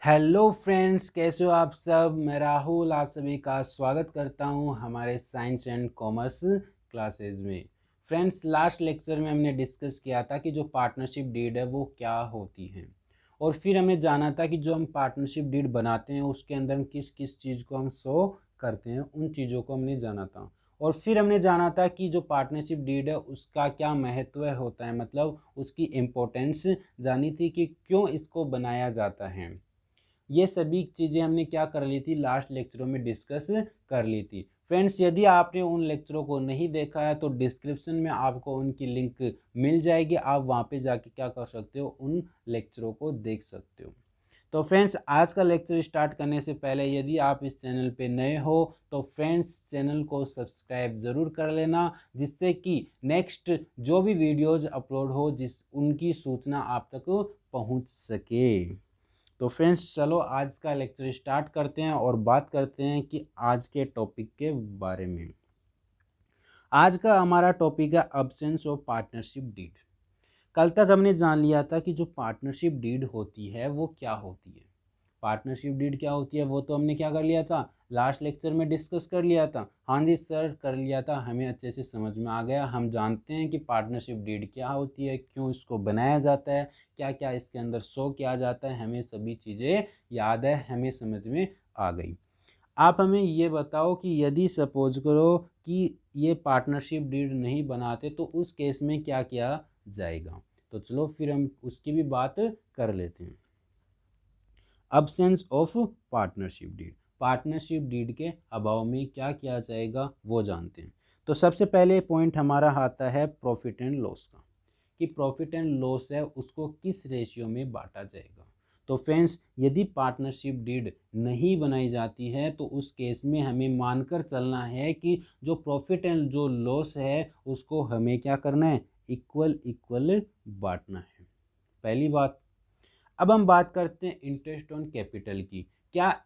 Hello friends, कैसे हो आप सब। मैं राहुल आप सभी का स्वागत करता हूं हमारे साइंस एंड कॉमर्स क्लासेस में। फ्रेंड्स, लास्ट लेक्चर में हमने डिस्कस किया था कि जो पार्टनरशिप डीड है वो क्या होती है, और फिर हमने जाना था कि जो हम पार्टनरशिप डीड बनाते हैं उसके अंदर हम किस किस चीज़ को हम शो करते हैं, उन चीज़ों को हमने जाना था। और फिर हमने जाना था कि जो पार्टनरशिप डीड है उसका क्या महत्व होता है, मतलब उसकी इम्पोर्टेंस जानी थी कि क्यों इसको बनाया जाता है। ये सभी चीज़ें हमने क्या कर ली थी, लास्ट लेक्चरों में डिस्कस कर ली थी। फ्रेंड्स, यदि आपने उन लेक्चरों को नहीं देखा है तो डिस्क्रिप्शन में आपको उनकी लिंक मिल जाएगी, आप वहाँ पे जाके क्या कर सकते हो, उन लेक्चरों को देख सकते हो। तो फ्रेंड्स, आज का लेक्चर स्टार्ट करने से पहले यदि आप इस चैनल पे नए हो तो फ्रेंड्स चैनल को सब्सक्राइब ज़रूर कर लेना, जिससे कि नेक्स्ट जो भी वीडियोज़ अपलोड हो उनकी सूचना आप तक पहुँच सके। तो फ्रेंड्स, चलो आज का लेक्चर स्टार्ट करते हैं और बात करते हैं कि आज के टॉपिक के बारे में। आज का हमारा टॉपिक है अब्सेंस ऑफ पार्टनरशिप डीड। कल तक हमने जान लिया था कि जो पार्टनरशिप डीड होती है वो क्या होती है। पार्टनरशिप डीड क्या होती है वो तो हमने क्या कर लिया था, लास्ट लेक्चर में डिस्कस कर लिया था। हाँ जी सर, कर लिया था, हमें अच्छे से समझ में आ गया। हम जानते हैं कि पार्टनरशिप डीड क्या होती है, क्यों इसको बनाया जाता है, क्या क्या इसके अंदर शो किया जाता है, हमें सभी चीज़ें याद है, हमें समझ में आ गई। आप हमें ये बताओ कि यदि सपोज करो कि ये पार्टनरशिप डीड नहीं बनाते तो उस केस में क्या किया जाएगा। तो चलो फिर हम उसकी भी बात कर लेते हैं। Absence of partnership deed, partnership deed के अभाव में क्या किया जाएगा वो जानते हैं। तो सबसे पहले पॉइंट हमारा आता है प्रॉफिट एंड लॉस का, कि प्रॉफिट एंड लॉस है उसको किस रेशियो में बांटा जाएगा। तो फ्रेंड्स, यदि पार्टनरशिप डीड नहीं बनाई जाती है तो उस केस में हमें मानकर चलना है कि जो प्रॉफिट एंड जो लॉस है उसको हमें क्या करना है, इक्वल इक्वल बांटना है, पहली बात। अब हम बात करते हैं इंटरेस्ट ऑन कैपिटल की। क्या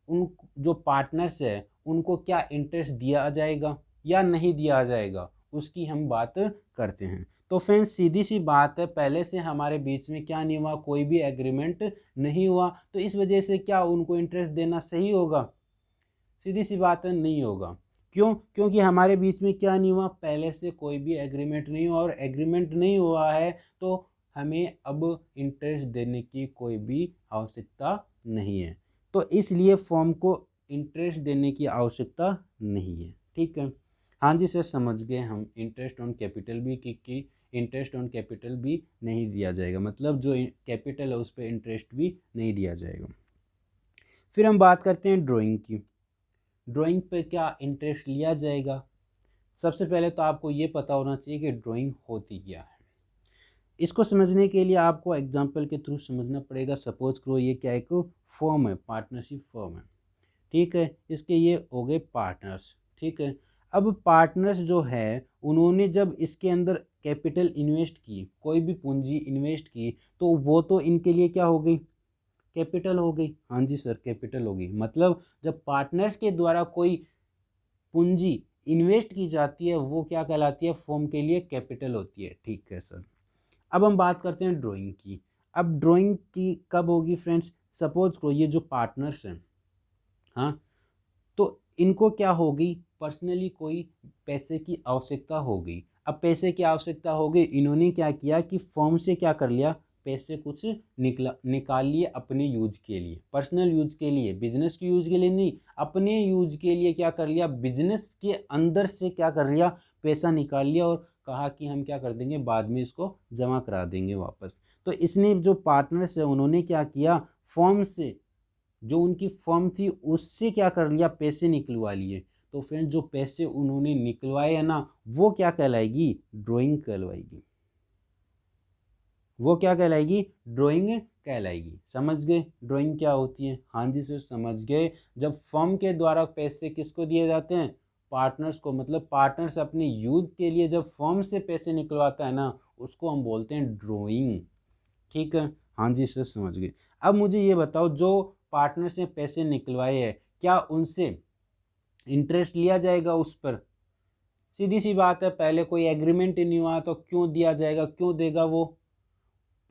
उन जो पार्टनर्स है उनको क्या इंटरेस्ट दिया जाएगा या नहीं दिया जाएगा, उसकी हम बात करते हैं। तो फ्रेंड्स, सीधी सी बात है, पहले से हमारे बीच में क्या नहीं हुआ, कोई भी एग्रीमेंट नहीं हुआ, तो इस वजह से क्या उनको इंटरेस्ट देना सही होगा? सीधी सी बात है, नहीं होगा। क्यों? क्योंकि हमारे बीच में क्या नहीं हुआ, पहले से कोई भी एग्रीमेंट नहीं हुआ, और एग्रीमेंट नहीं हुआ है तो हमें अब इंटरेस्ट देने की कोई भी आवश्यकता नहीं है। तो इसलिए फॉर्म को इंटरेस्ट देने की आवश्यकता नहीं है, ठीक है। हाँ जी सर, समझ गए हम। इंटरेस्ट ऑन कैपिटल भी की इंटरेस्ट ऑन कैपिटल भी नहीं दिया जाएगा, मतलब जो कैपिटल है उस पर इंटरेस्ट भी नहीं दिया जाएगा। फिर हम बात करते हैं ड्राइंग की। ड्राइंग पे क्या इंटरेस्ट लिया जाएगा? सबसे पहले तो आपको ये पता होना चाहिए कि ड्राइंग होती क्या है। इसको समझने के लिए आपको एग्जांपल के थ्रू समझना पड़ेगा। सपोज करो ये क्या एक फर्म है, पार्टनरशिप फर्म है, ठीक है। इसके ये हो गए पार्टनर्स, ठीक है। अब पार्टनर्स जो है उन्होंने जब इसके अंदर कैपिटल इन्वेस्ट की, कोई भी पूंजी इन्वेस्ट की, तो वो तो इनके लिए क्या हो गई, कैपिटल हो गई। हाँ जी सर, कैपिटल हो गई। मतलब जब पार्टनर्स के द्वारा कोई पूंजी इन्वेस्ट की जाती है वो क्या कहलाती है, फर्म के लिए कैपिटल होती है, ठीक है सर। अब हम बात करते हैं ड्राइंग की। अब ड्राइंग की कब होगी फ्रेंड्स? सपोज करो ये जो पार्टनर्स हैं, हाँ, तो इनको क्या होगी, पर्सनली कोई पैसे की आवश्यकता होगी। अब पैसे की आवश्यकता हो गई, इन्होंने क्या किया कि फर्म से क्या कर लिया, पैसे कुछ निकाल लिए अपने यूज के लिए, पर्सनल यूज के लिए, बिजनेस के यूज के लिए नहीं, अपने यूज के लिए क्या कर लिया, बिजनेस के अंदर से क्या कर लिया, पैसा निकाल लिया, और कहा कि हम क्या कर देंगे, बाद में इसको जमा करा देंगे वापस। तो इसने जो पार्टनर्स है उन्होंने क्या किया, फर्म से, जो उनकी फर्म थी उससे क्या कर लिया, पैसे निकलवा लिए। तो फ्रेंड, जो पैसे उन्होंने निकलवाए है ना, वो क्या कहलाएगी, ड्राइंग कहलाएगी। वो क्या कहलाएगी, ड्राइंग कहलाएगी। समझ गए ड्राइंग क्या होती है? हाँ जी सर, समझ गए। जब फर्म के द्वारा पैसे किसको दिए जाते हैं, पार्टनर्स को, मतलब पार्टनर्स अपने यूज के लिए जब फर्म से पैसे निकलवाता है ना, उसको हम बोलते हैं ड्राइंग, ठीक है। हाँ जी सर, समझ गए। अब मुझे ये बताओ, जो पार्टनर से पैसे निकलवाए हैं क्या उनसे इंटरेस्ट लिया जाएगा उस पर? सीधी सी बात है, पहले कोई एग्रीमेंट ही नहीं हुआ तो क्यों दिया जाएगा, क्यों देगा वो?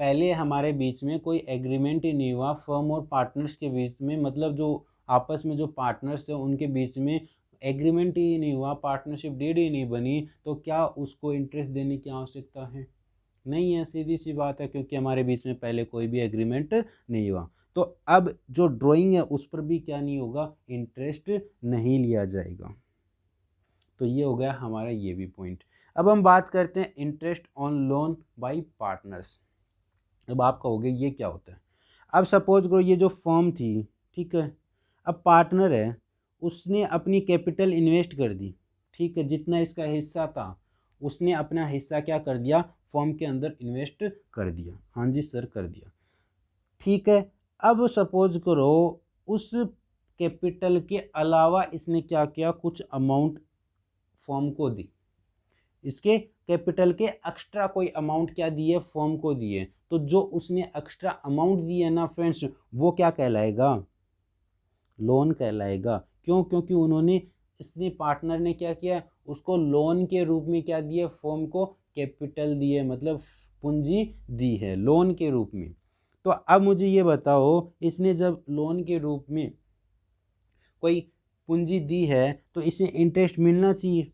पहले हमारे बीच में कोई एग्रीमेंट ही नहीं हुआ फर्म और पार्टनर्स के बीच में, मतलब जो आपस में जो पार्टनर्स है उनके बीच में एग्रीमेंट ही नहीं हुआ, पार्टनरशिप डीड ही नहीं बनी, तो क्या उसको इंटरेस्ट देने की आवश्यकता है? नहीं है, सीधी सी बात है, क्योंकि हमारे बीच में पहले कोई भी एग्रीमेंट नहीं हुआ। तो अब जो ड्राइंग है उस पर भी क्या नहीं होगा, इंटरेस्ट नहीं लिया जाएगा। तो ये हो गया हमारा ये भी पॉइंट। अब हम बात करते हैं interest on loan by partners. अब आप कहोगे ये क्या होता है? अब सपोज करो ये जो फर्म थी, ठीक है, अब पार्टनर है, उसने अपनी कैपिटल इन्वेस्ट कर दी, ठीक है, जितना इसका हिस्सा था उसने अपना हिस्सा क्या कर दिया, फर्म के अंदर इन्वेस्ट कर दिया। हाँ जी सर, कर दिया, ठीक है। अब सपोज करो उस कैपिटल के अलावा इसने क्या किया, कुछ अमाउंट फर्म को दी, इसके कैपिटल के एक्स्ट्रा कोई अमाउंट क्या दिए, फर्म को दिए। तो जो उसने एक्स्ट्रा अमाउंट दिए ना फ्रेंड्स, वो क्या कहलाएगा, लोन कहलाएगा। क्यों? क्योंकि उन्होंने, इसने पार्टनर ने क्या किया, उसको लोन के रूप में क्या दिए, फर्म को कैपिटल दिए, मतलब पूंजी दी है लोन के रूप में। तो अब मुझे ये बताओ, इसने जब लोन के रूप में कोई पूंजी दी है तो इसे इंटरेस्ट मिलना चाहिए।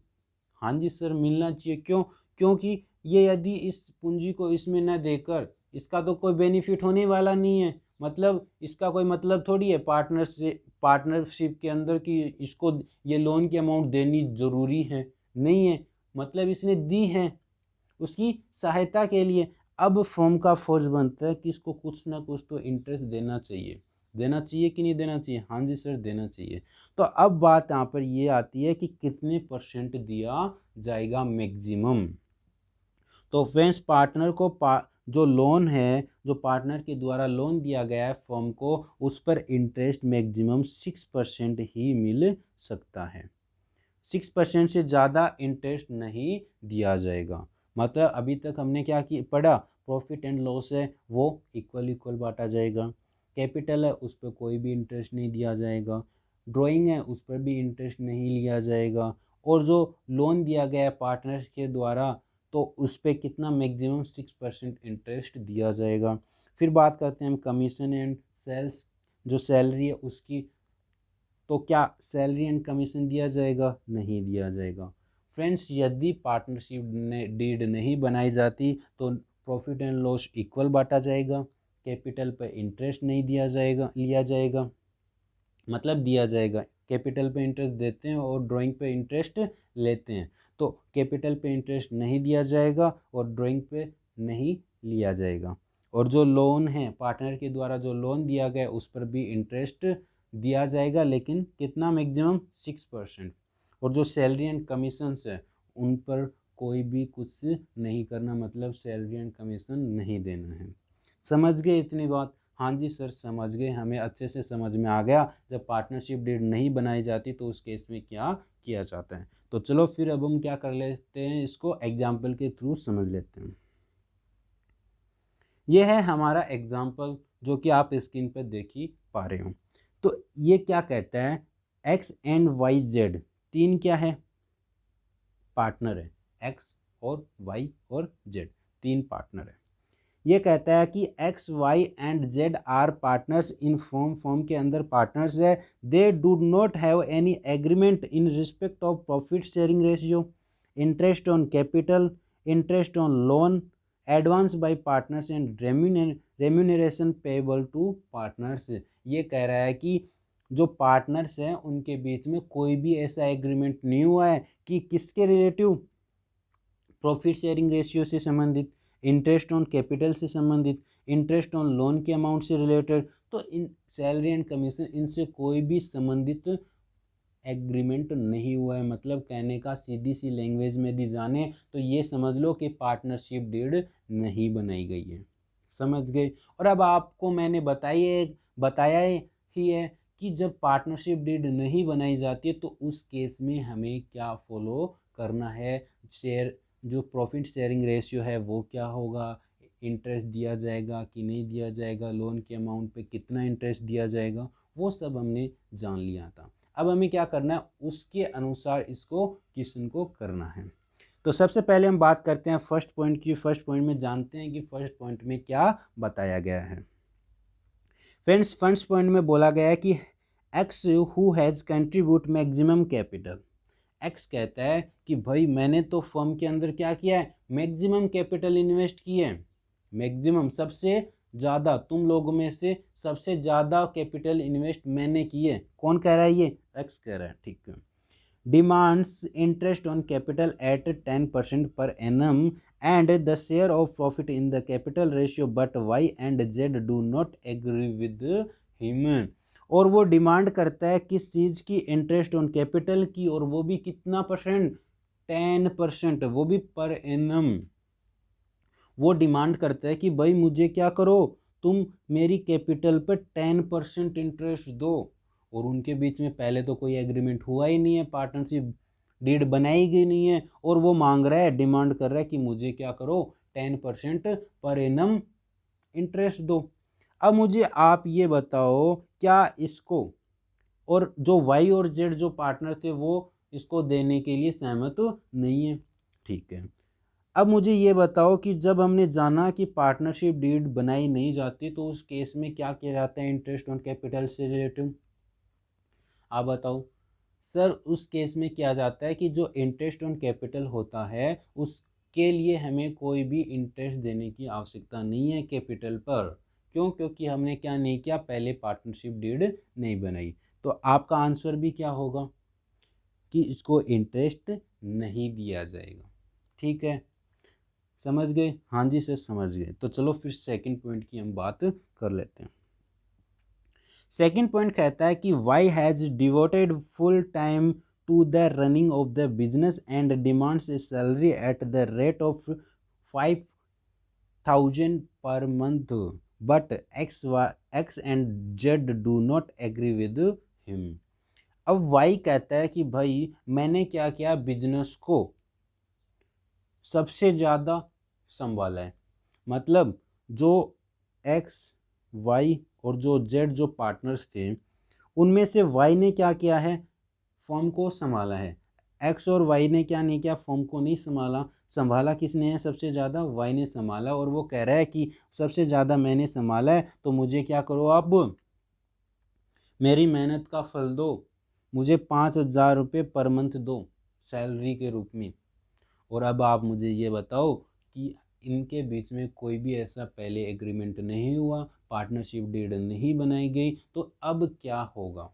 हाँ जी सर, मिलना चाहिए। क्यों? क्योंकि ये यदि इस पूंजी को इसमें न देकर, इसका तो कोई बेनिफिट होने वाला नहीं है, मतलब इसका कोई मतलब थोड़ी है पार्टनरशिप के अंदर कि इसको ये लोन की अमाउंट देनी ज़रूरी है, नहीं है, मतलब इसने दी है उसकी सहायता के लिए। अब फर्म का फर्ज बनता है कि इसको कुछ ना कुछ तो इंटरेस्ट देना चाहिए। देना चाहिए कि नहीं देना चाहिए? हाँ जी सर, देना चाहिए। तो अब बात यहाँ पर ये आती है कि कितने परसेंट दिया जाएगा मैक्सिमम। तो फ्रेंड्स, पार्टनर को जो लोन है, जो पार्टनर के द्वारा लोन दिया गया है फर्म को, उस पर इंटरेस्ट मैक्सिमम 6% ही मिल सकता है। 6% से ज़्यादा इंटरेस्ट नहीं दिया जाएगा। मतलब अभी तक हमने क्या की पढ़ा, प्रॉफिट एंड लॉस है वो इक्वल इक्वल बांटा जाएगा, कैपिटल है उस पर कोई भी इंटरेस्ट नहीं दिया जाएगा, ड्राइंग है उस पर भी इंटरेस्ट नहीं लिया जाएगा, और जो लोन दिया गया है पार्टनर्स के द्वारा तो उस पर कितना, मैक्सिमम 6% इंटरेस्ट दिया जाएगा। फिर बात करते हैं हम कमीशन एंड सेल्स, जो सैलरी है उसकी, तो क्या सैलरी एंड कमीशन दिया जाएगा? नहीं दिया जाएगा। फ्रेंड्स, यदि पार्टनरशिप डीड नहीं बनाई जाती तो प्रॉफिट एंड लॉस इक्वल बांटा जाएगा, कैपिटल पर इंटरेस्ट नहीं लिया जाएगा, मतलब दिया जाएगा, कैपिटल पे इंटरेस्ट देते हैं और ड्राइंग पे इंटरेस्ट लेते हैं, तो कैपिटल पे इंटरेस्ट नहीं दिया जाएगा और ड्राइंग पे नहीं लिया जाएगा। और जो लोन है पार्टनर के द्वारा जो लोन दिया गया उस पर भी इंटरेस्ट दिया जाएगा, लेकिन कितना, मैक्सिमम 6%। और जो सैलरी एंड कमीशंस है उन पर कोई भी कुछ नहीं करना, मतलब सैलरी एंड कमीशन नहीं देना है। समझ गए इतनी बात? हाँ जी सर, समझ गए, हमें अच्छे से समझ में आ गया जब पार्टनरशिप डीड नहीं बनाई जाती तो उस केस में क्या किया जाता है। तो चलो फिर अब हम क्या कर लेते हैं, इसको एग्जाम्पल के थ्रू समझ लेते हैं। ये है हमारा एग्जाम्पल जो कि आप स्क्रीन पर देख ही पा रहे हो। तो ये क्या कहता है, एक्स एंड वाई जेड तीन क्या है, पार्टनर है, एक्स और वाई और जेड तीन पार्टनर है। ये कहता है कि X Y and Z are partners in form के अंदर पार्टनर्स है, they do not have any agreement in respect of profit sharing ratio, interest on capital, interest on loan, advance by partners and remuneration payable to partners. ये कह रहा है कि जो partners हैं उनके बीच में कोई भी ऐसा एग्रीमेंट नहीं हुआ है कि किसके रिलेटिव, प्रॉफिट शेयरिंग रेशियो से संबंधित, इंटरेस्ट ऑन कैपिटल से संबंधित, इंटरेस्ट ऑन लोन के अमाउंट से रिलेटेड, तो इन सैलरी एंड कमीशन इनसे कोई भी संबंधित एग्रीमेंट नहीं हुआ है। मतलब कहने का सीधी सी लैंग्वेज में दी जाने तो ये समझ लो कि पार्टनरशिप डीड नहीं बनाई गई है। समझ गए? और अब आपको मैंने बताया ही है कि जब पार्टनरशिप डीड नहीं बनाई जाती है तो उस केस में हमें क्या फॉलो करना है, शेयर जो प्रॉफिट शेयरिंग रेशियो है वो क्या होगा, इंटरेस्ट दिया जाएगा कि नहीं दिया जाएगा, लोन के अमाउंट पे कितना इंटरेस्ट दिया जाएगा, वो सब हमने जान लिया था। अब हमें क्या करना है, उसके अनुसार इसको क्वेश्चन को करना है। तो सबसे पहले हम बात करते हैं फर्स्ट पॉइंट की। फर्स्ट पॉइंट में जानते हैं कि फर्स्ट पॉइंट में क्या बताया गया है। फ्रेंड्स, फर्स्ट पॉइंट में बोला गया है कि x who has contribute maximum capital. X कहता है कि भाई मैंने तो फर्म के अंदर क्या किया है, मैक्सिमम कैपिटल इन्वेस्ट किए हैं। मैक्सिमम, सबसे ज़्यादा, तुम लोगों में से सबसे ज़्यादा कैपिटल इन्वेस्ट मैंने किए। कौन कह रहा है? ये एक्स कह रहा है, ठीक है। Demands interest on capital at 10% per annum and the share of profit in the capital ratio, but Y and Z do not agree with him. और वो डिमांड करता है किस चीज़ की? इंटरेस्ट ऑन कैपिटल की, और वो भी कितना परसेंट? 10%, वो भी पर एनम। वो डिमांड करता है कि भाई मुझे क्या करो, तुम मेरी कैपिटल पर 10% इंटरेस्ट दो। और उनके बीच में पहले तो कोई एग्रीमेंट हुआ ही नहीं है, पार्टनरशिप डीड बनाई गई नहीं है, और वो मांग रहा है, डिमांड कर रहा है कि मुझे क्या करो, 10% पर एनम इंटरेस्ट दो। अब मुझे आप ये बताओ, क्या इसको, और जो वाई और जेड जो पार्टनर थे वो इसको देने के लिए सहमत नहीं है, ठीक है। अब मुझे ये बताओ कि जब हमने जाना कि पार्टनरशिप डीड बनाई नहीं जाती तो उस केस में क्या किया जाता है इंटरेस्ट ऑन कैपिटल से रिलेटिव? आप बताओ सर। उस केस में किया जाता है कि जो इंटरेस्ट ऑन कैपिटल होता है उसके लिए हमें कोई भी इंटरेस्ट देने की आवश्यकता नहीं है कैपिटल पर। क्यों? क्योंकि हमने क्या नहीं किया, पहले पार्टनरशिप डीड नहीं बनाई। तो आपका आंसर भी क्या होगा कि इसको इंटरेस्ट नहीं दिया जाएगा, ठीक है। समझ गए? हाँ जी सर, समझ गए। तो चलो फिर सेकंड पॉइंट की हम बात कर लेते हैं। सेकंड पॉइंट कहता है कि Y has devoted full time to the running of the business and demands a salary at the rate of 5,000 per month, but X and Z do not agree with him. अब Y कहता है कि भाई मैंने क्या किया, business को सबसे ज़्यादा संभाला है। मतलब जो एक्स, वाई और जो जेड जो पार्टनर्स थे उनमें से वाई ने क्या किया है, फर्म को संभाला है। एक्स और वाई ने क्या नहीं किया, फर्म को नहीं संभाला। संभाला किसने है? सबसे ज़्यादा वाई ने संभाला। और वो कह रहा है कि सबसे ज़्यादा मैंने संभाला है तो मुझे क्या करो, आप मेरी मेहनत का फल दो, मुझे 5,000 रुपये पर मंथ दो सैलरी के रूप में। और अब आप मुझे ये बताओ कि इनके बीच में कोई भी ऐसा पहले एग्रीमेंट नहीं हुआ, पार्टनरशिप डीड नहीं बनाई गई, तो अब क्या होगा?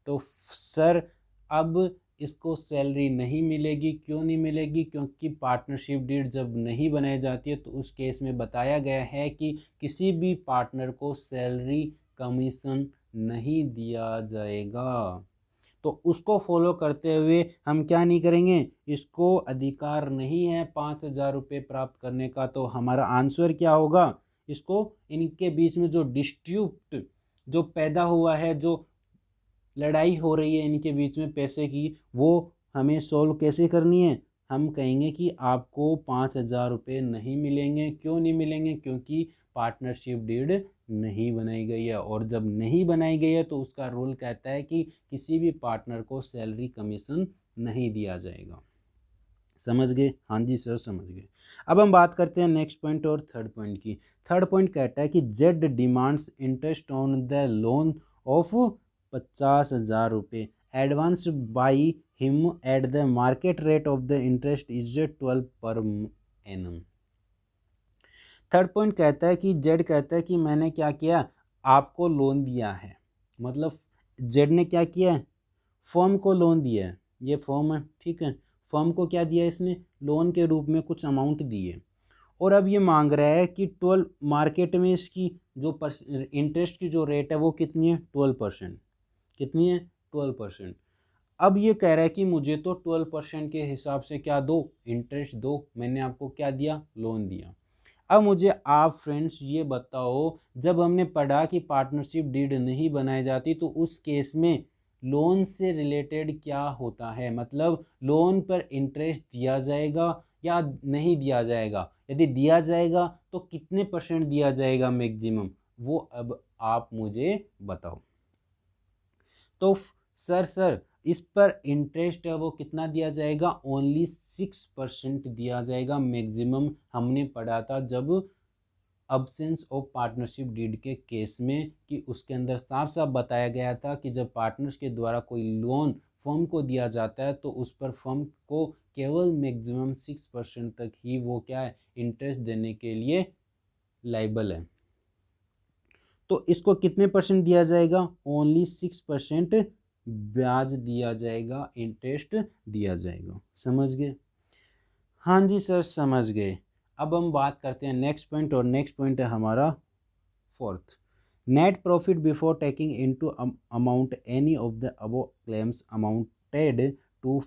तो सर अब इसको सैलरी नहीं मिलेगी। क्यों नहीं मिलेगी? क्योंकि पार्टनरशिप डीड जब नहीं बनाई जाती है तो उस केस में बताया गया है कि किसी भी पार्टनर को सैलरी कमीशन नहीं दिया जाएगा। तो उसको फॉलो करते हुए हम क्या नहीं करेंगे, इसको अधिकार नहीं है 5,000 रुपये प्राप्त करने का। तो हमारा आंसर क्या होगा? इसको, इनके बीच में जो डिस्प्यूट जो पैदा हुआ है, जो लड़ाई हो रही है इनके बीच में पैसे की, वो हमें सोल्व कैसे करनी है? हम कहेंगे कि आपको 5,000 रुपये नहीं मिलेंगे। क्यों नहीं मिलेंगे? क्योंकि पार्टनरशिप डीड नहीं बनाई गई है। और जब नहीं बनाई गई है तो उसका रूल कहता है कि किसी भी पार्टनर को सैलरी कमीशन नहीं दिया जाएगा। समझ गए? हाँ जी सर, समझ गए। अब हम बात करते हैं नेक्स्ट पॉइंट और थर्ड पॉइंट की। थर्ड पॉइंट कहता है कि Z demands interest on the loan of 50,000 रुपये advance by him at the market rate of the interest is 12 per annum. Third point कहता है कि जेड कहता है कि मैंने क्या किया, आपको लोन दिया है। मतलब जेड ने क्या किया है, फर्म को लोन दिया है। ये फर्म है, ठीक है। फर्म को क्या दिया इसने, लोन के रूप में कुछ अमाउंट दिए। और अब ये मांग रहा है कि 12 मार्केट में इसकी जो इंटरेस्ट की जो रेट है वो कितनी है, 12%। कितनी है, 12%। अब ये कह रहा है कि मुझे तो 12% के हिसाब से क्या दो, इंटरेस्ट दो। मैंने आपको क्या दिया, लोन दिया। अब मुझे आप फ्रेंड्स ये बताओ, जब हमने पढ़ा कि पार्टनरशिप डीड नहीं बनाई जाती तो उस केस में लोन से रिलेटेड क्या होता है? मतलब लोन पर इंटरेस्ट दिया जाएगा या नहीं दिया जाएगा? यदि दिया जाएगा तो कितने % दिया जाएगा मैक्सिमम, वो अब आप मुझे बताओ। तो सर इस पर इंटरेस्ट है वो कितना दिया जाएगा, ओनली 6% दिया जाएगा। मैक्सिमम हमने पढ़ा था जब अब्सेंस ऑफ पार्टनरशिप डीड के केस में कि उसके अंदर साफ साफ बताया गया था कि जब पार्टनर्स के द्वारा कोई लोन फर्म को दिया जाता है तो उस पर फर्म को केवल मैक्सिमम 6% तक ही वो क्या है, इंटरेस्ट देने के लिए लाइबल है। तो इसको कितने परसेंट दिया जाएगा, ओनली 6% ब्याज दिया जाएगा, इंटरेस्ट दिया जाएगा। समझ गए? हाँ जी सर समझ गए। अब हम बात करते हैं नेक्स्ट पॉइंट, और नेक्स्ट पॉइंट है हमारा fourth, net profit before taking into amount any of the above claims amounted to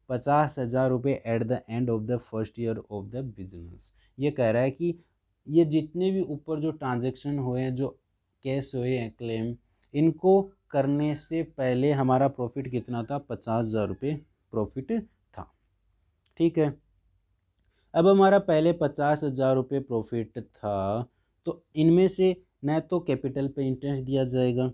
50,000 रुपये at the end of the first year of the business. ये कह रहा है कि ये जितने भी ऊपर जो ट्रांजैक्शन हुए हैं, जो केस हुए हैं क्लेम, इनको करने से पहले हमारा प्रॉफिट कितना था, 50,000 रुपये प्रॉफिट था। ठीक है, अब हमारा पहले 50,000 रुपये प्रॉफिट था, तो इनमें से न तो कैपिटल पे इंटरेस्ट दिया जाएगा,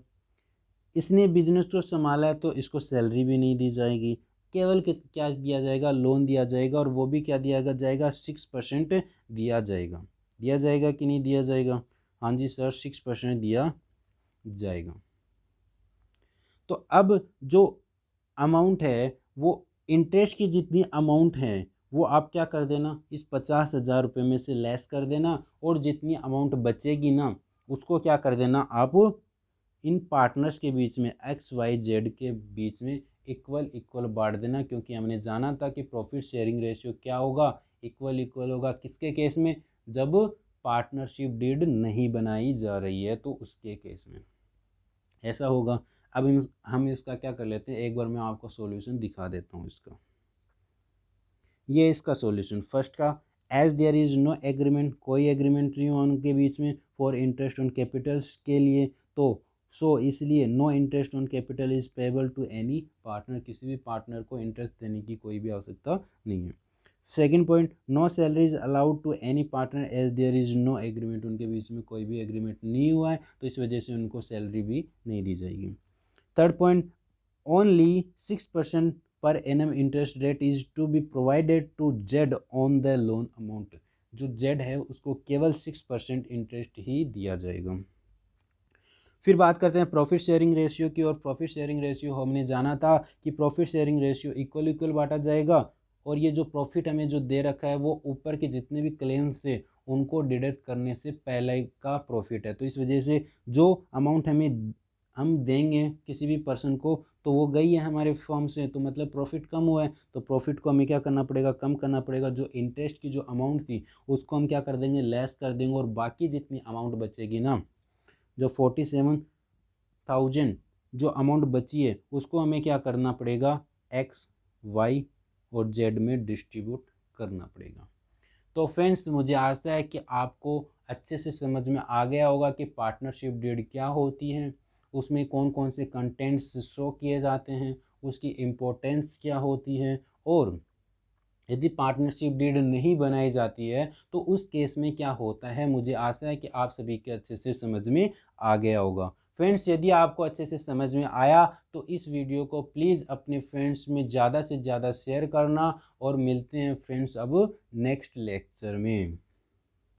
इसने बिजनेस को संभाला है तो इसको सैलरी भी नहीं दी जाएगी, केवल क्या दिया जाएगा, लोन दिया जाएगा, और वो भी क्या दिया जाएगा, 6% दिया जाएगा। दिया जाएगा कि नहीं दिया जाएगा? हाँ जी सर 6% दिया जाएगा। तो अब जो अमाउंट है वो इंटरेस्ट की जितनी अमाउंट है वो आप क्या कर देना, इस 50,000 रुपये में से लेस कर देना, और जितनी अमाउंट बचेगी ना उसको क्या कर देना आप, इन पार्टनर्स के बीच में XYZ के बीच में इक्वल बांट देना। क्योंकि हमने जाना था कि प्रॉफिट शेयरिंग रेशियो क्या होगा, इक्वल होगा। किसके केस में, जब पार्टनरशिप डीड नहीं बनाई जा रही है तो उसके केस में ऐसा होगा। अब हम इसका क्या कर लेते हैं, एक बार मैं आपको सॉल्यूशन दिखा देता हूँ इसका। ये इसका सॉल्यूशन फर्स्ट का, as there is no agreement, कोई एग्रीमेंट नहीं हुआ उनके बीच में फॉर इंटरेस्ट ऑन कैपिटल्स के लिए, तो इसलिए no interest on capital is payable to any partner, किसी भी पार्टनर को इंटरेस्ट देने की कोई भी आवश्यकता नहीं है। Second point, no salary is allowed to any partner as there is no agreement, उनके बीच में कोई भी एग्रीमेंट नहीं हुआ है तो इस वजह से उनको सैलरी भी नहीं दी जाएगी। Third point, only 6% per annum interest rate is to be provided to Z on the loan amount, जो जेड है उसको केवल 6% इंटरेस्ट ही दिया जाएगा। फिर बात करते हैं प्रॉफिट शेयरिंग रेशियो की, और प्रॉफिट शेयरिंग रेशियो हमने जाना था कि प्रॉफिट शेयरिंग रेशियो इक्वल बांटा जाएगा, और ये जो प्रॉफिट हमें जो दे रखा है वो ऊपर के जितने भी क्लेम्स थे उनको डिडक्ट करने से पहले का प्रॉफिट है। तो इस वजह से जो अमाउंट हम देंगे किसी भी पर्सन को तो वो गई है हमारे फॉर्म से, तो मतलब प्रॉफिट कम हुआ है, तो प्रॉफिट को हमें क्या करना पड़ेगा, कम करना पड़ेगा। जो इंटरेस्ट की जो अमाउंट थी उसको हम क्या कर देंगे, लेस कर देंगे, और बाकी जितनी अमाउंट बचेगी ना, जो 47,000 जो अमाउंट बची है उसको हमें क्या करना पड़ेगा, X, Y और Z में डिस्ट्रीब्यूट करना पड़ेगा। तो फ्रेंड्स मुझे आशा है कि आपको अच्छे से समझ में आ गया होगा कि पार्टनरशिप डीड क्या होती है, उसमें कौन कौन से कंटेंट्स शो किए जाते हैं, उसकी इम्पोर्टेंस क्या होती है, और यदि पार्टनरशिप डीड नहीं बनाई जाती है तो उस केस में क्या होता है। मुझे आशा है कि आप सभी के अच्छे से समझ में आ गया होगा। फ्रेंड्स यदि आपको अच्छे से समझ में आया तो इस वीडियो को प्लीज़ अपने फ्रेंड्स में ज़्यादा से ज़्यादा शेयर करना, और मिलते हैं फ्रेंड्स अब नेक्स्ट लेक्चर में।